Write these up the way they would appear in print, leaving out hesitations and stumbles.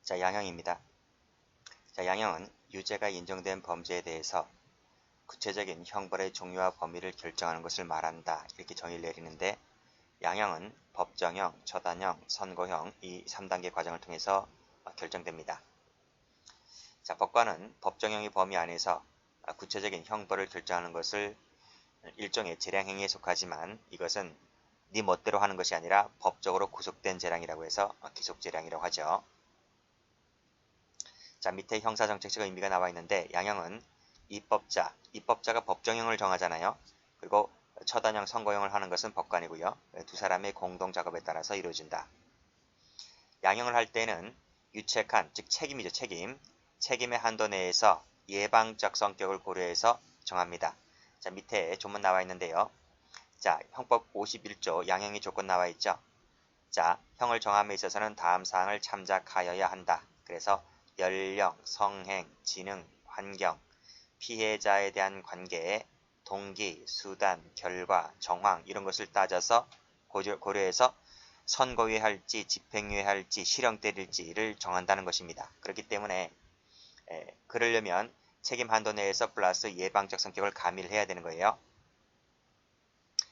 자, 양형입니다. 자, 양형은 유죄가 인정된 범죄에 대해서 구체적인 형벌의 종류와 범위를 결정하는 것을 말한다. 이렇게 정의를 내리는데, 양형은 법정형, 처단형, 선고형 이 3단계 과정을 통해서 결정됩니다. 자, 법관은 법정형의 범위 안에서 구체적인 형벌을 결정하는 것을 일종의 재량행위에 속하지만, 이것은 네 멋대로 하는 것이 아니라 법적으로 구속된 재량이라고 해서 기속재량이라고 하죠. 자, 밑에 형사정책식의 의미가 나와 있는데, 양형은 입법자가 법정형을 정하잖아요. 그리고 처단형, 선고형을 하는 것은 법관이고요. 두 사람의 공동 작업에 따라서 이루어진다. 양형을 할 때는 유책한, 즉 책임이죠. 책임의 한도 내에서 예방적 성격을 고려해서 정합니다. 자, 밑에 조문 나와 있는데요. 자, 형법 51조 양형의 조건 나와 있죠. 자, 형을 정함에 있어서는 다음 사항을 참작하여야 한다. 그래서 연령, 성행, 지능, 환경, 피해자에 대한 관계, 동기, 수단, 결과, 정황 이런 것을 따져서 고려해서 선고유예 할지, 집행유예 할지, 실형 때릴지를 정한다는 것입니다. 그렇기 때문에 그러려면 책임 한도 내에서 플러스 예방적 성격을 가미를 해야 되는 거예요.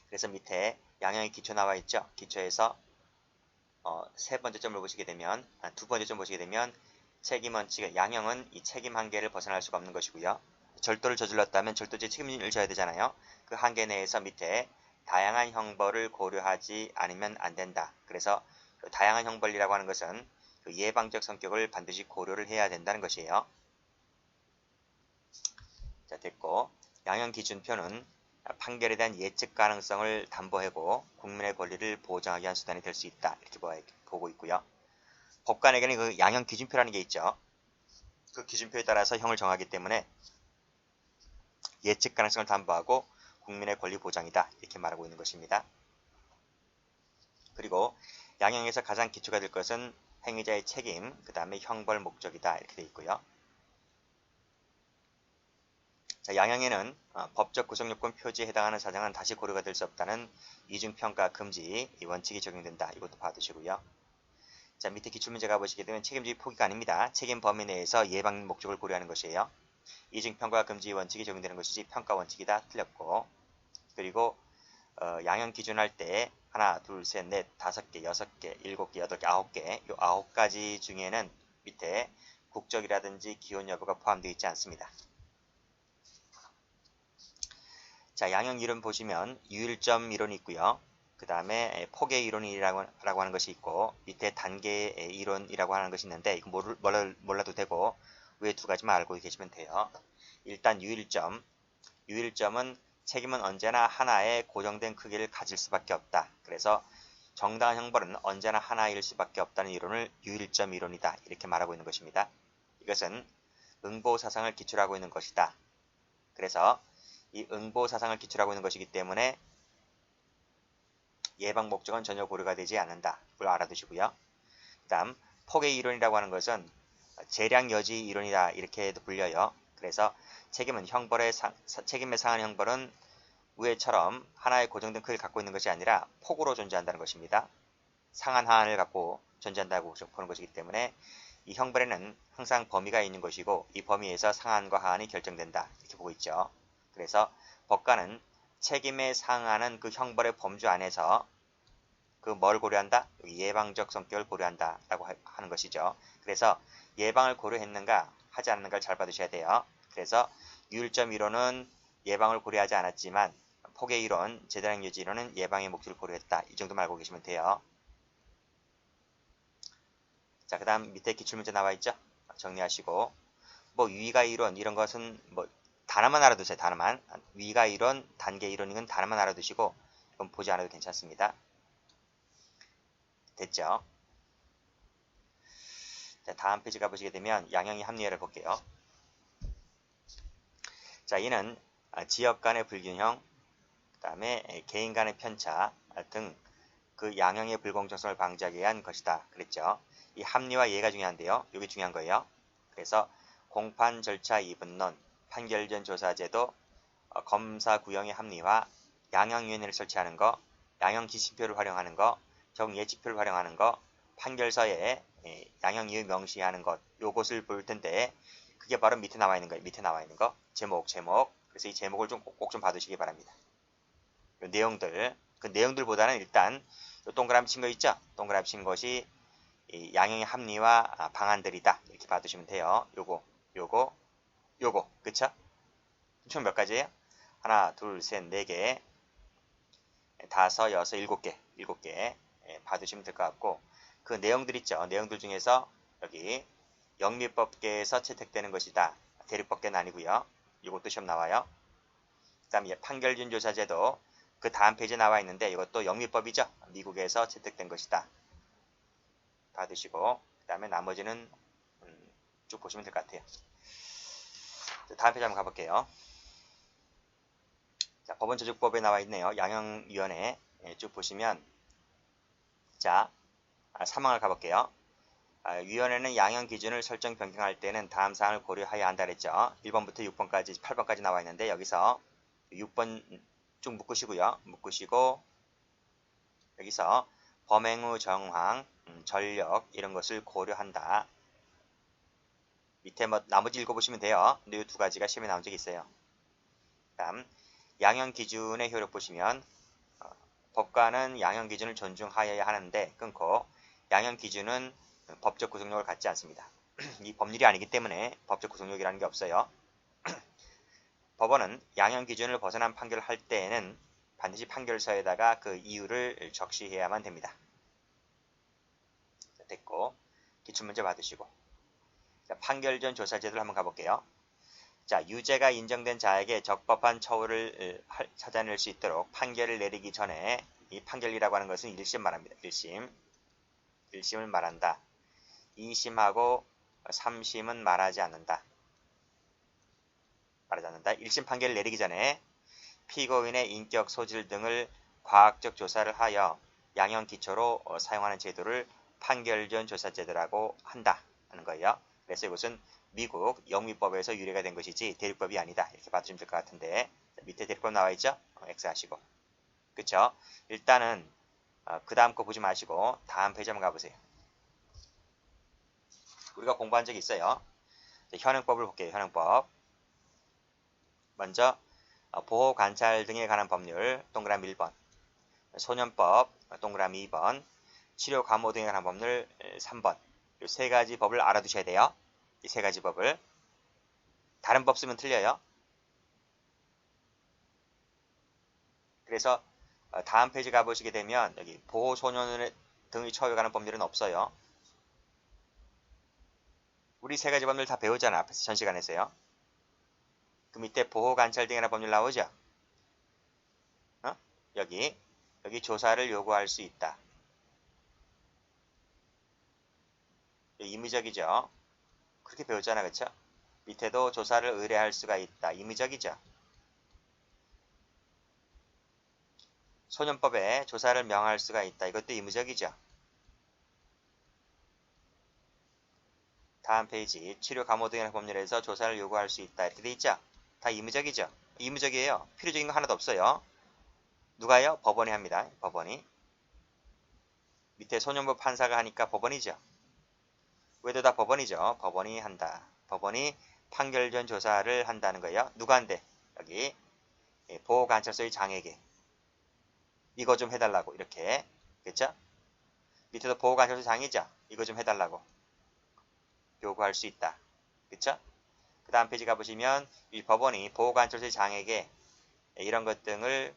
그래서 밑에 양형의 기초 나와 있죠. 기초에서 세 번째 점을 보시게 되면, 두 번째 점 보시게 되면 책임 원칙, 양형은 이 책임 한계를 벗어날 수가 없는 것이고요. 절도를 저질렀다면 절도죄 책임을 져야 되잖아요. 그 한계 내에서 밑에 다양한 형벌을 고려하지 않으면 안 된다. 그래서 그 다양한 형벌이라고 하는 것은 그 예방적 성격을 반드시 고려를 해야 된다는 것이에요. 자, 됐고, 양형 기준표는 판결에 대한 예측 가능성을 담보하고 국민의 권리를 보장하기 위한 수단이 될 수 있다. 이렇게 보고 있고요. 법관에게는 그 양형 기준표라는 게 있죠. 그 기준표에 따라서 형을 정하기 때문에 예측 가능성을 담보하고 국민의 권리 보장이다. 이렇게 말하고 있는 것입니다. 그리고 양형에서 가장 기초가 될 것은 행위자의 책임, 그 다음에 형벌 목적이다. 이렇게 되어 있고요. 자, 양형에는 법적 구속요건 표지에 해당하는 사정은 다시 고려가 될 수 없다는 이중평가 금지 이 원칙이 적용된다. 이것도 봐두시고요. 자, 밑에 기출문제가 보시게 되면 책임주의 포기가 아닙니다. 책임 범위 내에서 예방 목적을 고려하는 것이에요. 이중평가 금지 원칙이 적용되는 것이지 평가 원칙이다. 틀렸고, 그리고 양형 기준할 때 하나, 둘, 셋, 넷, 5개, 6개, 7개, 8개, 9개 이 9가지 중에는 밑에 국적이라든지 기혼 여부가 포함되어 있지 않습니다. 자, 양형 이론 보시면 유일점 이론이 있고요. 그 다음에 폭의 이론이라고 하는 것이 있고, 밑에 단계 이론이라고 하는 것이 있는데, 이거 몰라도 되고 위에 두 가지만 알고 계시면 돼요. 일단 유일점은 책임은 언제나 하나의 고정된 크기를 가질 수밖에 없다. 그래서 정당한 형벌은 언제나 하나일 수밖에 없다는 이론을 유일점 이론이다. 이렇게 말하고 있는 것입니다. 이것은 응보사상을 기출하고 있는 것이다. 그래서 이 응보사상을 기출하고 있는 것이기 때문에 예방 목적은 전혀 고려가 되지 않는다. 그걸 알아두시고요. 그 다음 폭의 이론이라고 하는 것은 재량 여지 이론이다. 이렇게도 불려요. 그래서 책임에 상한 형벌은 위에처럼 하나의 고정된 크기를 갖고 있는 것이 아니라 폭으로 존재한다는 것입니다. 상한 하한을 갖고 존재한다고 보는 것이기 때문에 이 형벌에는 항상 범위가 있는 것이고 이 범위에서 상한과 하한이 결정된다. 이렇게 보고 있죠. 그래서 법관은 책임에 상하는 그 형벌의 범주 안에서 그 뭘 고려한다? 예방적 성격을 고려한다 라고 하는 것이죠. 그래서 예방을 고려했는가 하지 않는가를 잘 봐두셔야 돼요. 그래서 유일점 이론은 예방을 고려하지 않았지만 폭의 이론, 재량 여지 이론은 예방의 목적을 고려했다. 이 정도만 알고 계시면 돼요. 자, 그 다음 밑에 기출문제 나와 있죠? 정리하시고 뭐 위가 이론 이런 것은 뭐 단어만 알아두세요. 단어만. 위가 이론, 단계 이론이건 단어만 알아두시고 이건 보지 않아도 괜찮습니다. 됐죠? 자, 다음 페이지 가보시게 되면 양형의 합리화를 볼게요. 자, 이는 지역 간의 불균형, 그 다음에 개인 간의 편차 등 그 양형의 불공정성을 방지하기 위한 것이다. 그랬죠? 이 합리화 예가 중요한데요. 이게 중요한 거예요. 그래서 공판 절차 이분론, 판결 전 조사 제도, 검사 구형의 합리화, 양형위원회를 설치하는 거, 양형 기시표를 활용하는 거, 정예측표를 활용하는 거, 판결서에 양형 이유 명시하는 것 요것을 볼 텐데 그게 바로 밑에 나와 있는 거예요. 밑에 나와 있는 거 제목. 그래서 이 제목을 좀 꼭 좀 봐두시기 바랍니다. 요 내용들 그 내용들보다는 일단 요 동그라미 친 거 있죠? 동그라미 친 것이 이 양형의 합리와 방안들이다 이렇게 봐두시면 돼요. 요거 그쵸? 총 몇 가지예요? 하나, 둘, 셋, 네 개, 다섯, 여섯, 일곱 개 봐두시면 될 것 같고 그 내용들 있죠. 내용들 중에서 여기 영미법계에서 채택되는 것이다. 대립법계는 아니고요. 이것도 시험 나와요. 그 다음에 판결준 조사제도 그 다음 페이지에 나와 있는데 이것도 영미법이죠. 미국에서 채택된 것이다. 받으시고 그 다음에 나머지는 쭉 보시면 될 것 같아요. 다음 페이지 한번 가볼게요. 자, 법원조직법에 나와 있네요. 양형위원회 쭉 보시면 자, 3항을 가볼게요. 위원회는 양형 기준을 설정 변경할 때는 다음 사항을 고려해야 한다 그랬죠. 1번부터 6번까지 8번까지 나와 있는데 여기서 6번 쭉 묶으시고요. 묶으시고 여기서 범행 후 정황, 전력 이런 것을 고려한다. 밑에 뭐 나머지 읽어보시면 돼요. 근데 이 두 가지가 시험에 나온 적이 있어요. 다음 양형 기준의 효력 보시면 법관은 양형 기준을 존중하여야 하는데 끊고 양형 기준은 법적 구속력을 갖지 않습니다. 이 법률이 아니기 때문에 법적 구속력이라는 게 없어요. 법원은 양형 기준을 벗어난 판결을 할 때에는 반드시 판결서에다가 그 이유를 적시해야만 됩니다. 됐고 기출문제 받으시고 자, 판결 전 조사 제도를 한번 가볼게요. 자, 유죄가 인정된 자에게 적법한 처우를 찾아낼 수 있도록 판결을 내리기 전에 이 판결이라고 하는 것은 1심 말합니다. 1심을 말한다. 2심하고 3심은 말하지 않는다. 1심 판결을 내리기 전에 피고인의 인격 소질 등을 과학적 조사를 하여 양형 기초로 사용하는 제도를 판결 전 조사 제도라고 한다 하는 거예요. 그래서 이것은 미국 영미법에서 유래가 된 것이지 대립법이 아니다. 이렇게 봐주시면 될 것 같은데 밑에 대립법 나와 있죠? X 하시고 그쵸? 일단은 그 다음 거 보지 마시고 다음 페이지 한번 가보세요. 우리가 공부한 적이 있어요. 현행법을 볼게요. 현행법 먼저 보호 관찰 등에 관한 법률 동그라미 1번 소년법 동그라미 2번 치료 감호 등에 관한 법률 3번 이 세 가지 법을 알아두셔야 돼요. 이 세 가지 법을 다른 법 쓰면 틀려요. 그래서 다음 페이지 가보시게 되면 여기 보호 소년 등의 처우에 관한 법률은 없어요. 우리 세 가지 법률 다 배우잖아. 앞에서 전 시간에서요. 그 밑에 보호 관찰 등에 관한 법률 나오죠. 여기 조사를 요구할 수 있다. 임의적이죠. 그렇게 배웠잖아. 그쵸? 밑에도 조사를 의뢰할 수가 있다. 임의적이죠. 소년법에 조사를 명할 수가 있다. 이것도 임의적이죠. 다음 페이지 치료 감호 등의 법률에서 조사를 요구할 수 있다. 이렇게 돼 있죠. 다 임의적이죠. 임의적이에요. 필요적인 거 하나도 없어요. 누가요? 법원이 합니다. 법원이. 밑에 소년법 판사가 하니까 법원이죠. 왜도 다 법원이죠. 법원이 한다. 법원이 판결 전 조사를 한다는 거예요. 누가 한대? 여기 보호관찰소의 장에게 이거 좀 해달라고 이렇게 그쵸? 밑에도 보호관찰소 장이죠. 이거 좀 해달라고 요구할 수 있다. 그쵸? 그 다음 페이지 가보시면 이 법원이 보호관찰소의 장에게 이런 것 등을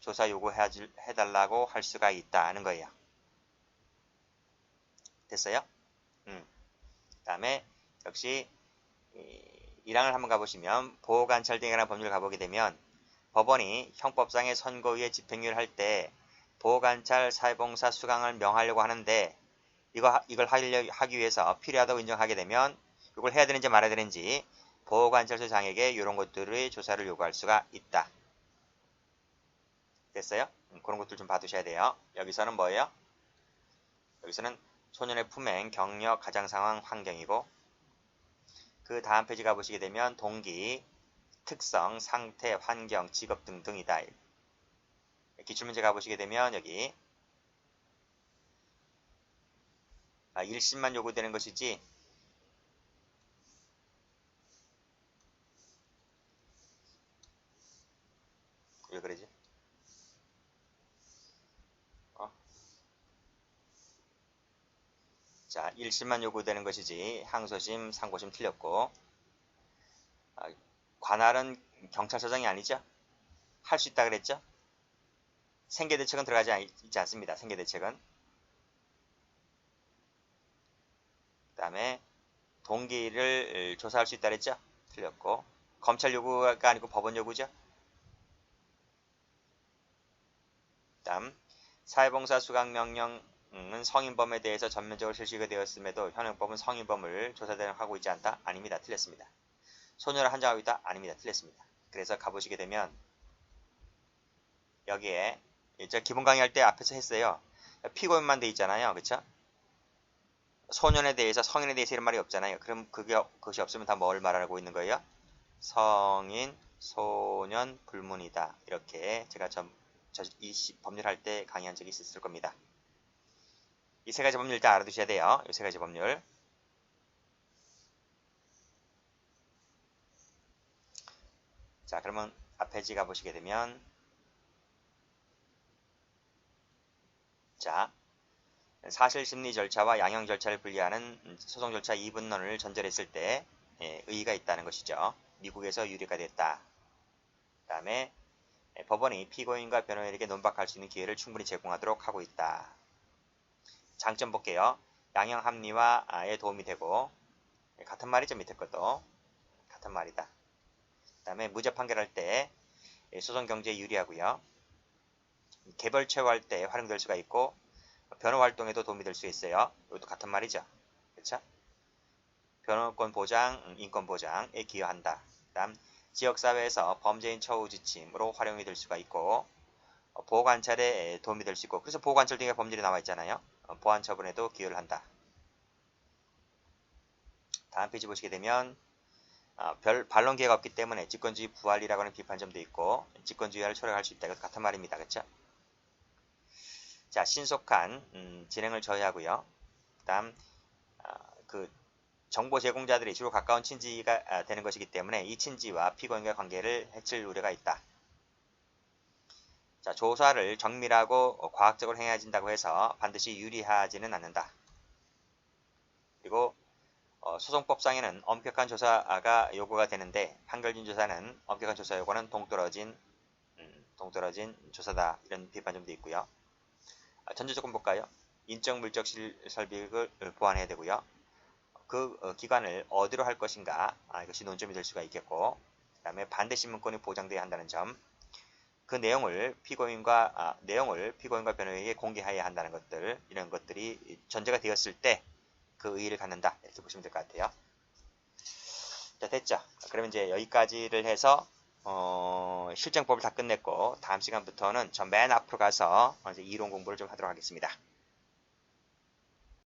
조사 요구해달라고 할 수가 있다는 거예요. 됐어요? 그 다음에 역시 1항을 한번 가보시면 보호관찰 등에 관한 법률을 가보게 되면 법원이 형법상의 선고유예 집행유예를 할 때 보호관찰 사회봉사 수강을 명하려고 하는데 이걸 하기 위해서 필요하다고 인정하게 되면 이걸 해야 되는지 말아야 되는지 보호관찰소 장에게 이런 것들의 조사를 요구할 수가 있다. 됐어요? 그런 것들 좀 봐두셔야 돼요. 여기서는 뭐예요? 여기서는 소년의 품행, 경력, 가정상황, 환경이고 그 다음 페이지 가보시게 되면 동기, 특성, 상태, 환경, 직업 등등이다. 기출문제 가보시게 되면 여기 1심만 요구되는 것이지 왜 그러지? 자, 1심만 요구되는 것이지 항소심, 상고심 틀렸고 관할은 경찰서장이 아니죠? 할 수 있다 그랬죠? 생계대책은 들어가지 있지 않습니다. 생계대책은. 그 다음에 동기를 조사할 수 있다 그랬죠? 틀렸고 검찰 요구가 아니고 법원 요구죠? 다음 사회봉사 수강명령은 성인범에 대해서 전면적으로 실시가 되었음에도 현행법은 성인범을 조사하고 있지 않다? 아닙니다. 틀렸습니다. 소녀를 한정하고 있다? 아닙니다. 틀렸습니다. 그래서 가보시게 되면 여기에 제가 기본 강의할 때 앞에서 했어요. 피고인만 돼 있잖아요. 그쵸? 소년에 대해서 성인에 대해서 이런 말이 없잖아요. 그럼 그것이 없으면 다 뭘 말하고 있는 거예요? 성인, 소년, 불문이다. 이렇게 제가 이 법률 할 때 강의한 적이 있었을 겁니다. 이 세 가지 법률 일단 알아두셔야 돼요. 이 세 가지 법률. 자, 그러면 앞에 지 가보시게 되면 자, 사실심리 절차와 양형 절차를 분리하는 소송 절차 2분론을 전제했을 때 의의가 있다는 것이죠. 미국에서 유리가 됐다. 그 다음에 법원이 피고인과 변호인에게 논박할 수 있는 기회를 충분히 제공하도록 하고 있다. 장점 볼게요. 양형 합리화에 도움이 되고 같은 말이죠. 밑에 것도 같은 말이다. 그 다음에 무죄 판결할 때 소송 경제에 유리하고요. 개별 최후할 때 활용될 수가 있고 변호 활동에도 도움이 될 수 있어요. 이것도 같은 말이죠. 그렇죠? 변호권 보장, 인권 보장에 기여한다. 다음 지역사회에서 범죄인 처우 지침으로 활용이 될 수가 있고 보호관찰에 도움이 될 수 있고 그래서 보호관찰 등의 법률이 나와 있잖아요. 보안 처분에도 기여를 한다. 다음 페이지 보시게 되면 별 반론 기회가 없기 때문에 직권주의 부활이라고 하는 비판점도 있고 직권주의화를 초래할 수 있다. 이것도 같은 말입니다. 그렇죠? 자, 신속한 진행을 저해하고요. 다음 그 정보 제공자들이 주로 가까운 친지가 되는 것이기 때문에 이 친지와 피고인과의 관계를 해칠 우려가 있다. 자, 조사를 정밀하고 과학적으로 행해진다고 해서 반드시 유리하지는 않는다. 그리고 소송법상에는 엄격한 조사가 요구가 되는데 판결진 조사는 엄격한 조사 요구는 동떨어진 조사다. 이런 비판점도 있고요. 전제 조건 볼까요? 인적 물적 설비를 보완해야 되고요. 그 기관을 어디로 할 것인가 이것이 논점이 될 수가 있겠고 그 다음에 반대 신문권이 보장돼야 한다는 점 그 내용을 피고인과 변호인에게 공개해야 한다는 것들 이런 것들이 전제가 되었을 때 그 의의를 갖는다 이렇게 보시면 될 것 같아요. 자, 됐죠? 그러면 이제 여기까지를 해서 실정법을 다 끝냈고 다음 시간부터는 저 맨 앞으로 가서 이제 이론 공부를 좀 하도록 하겠습니다.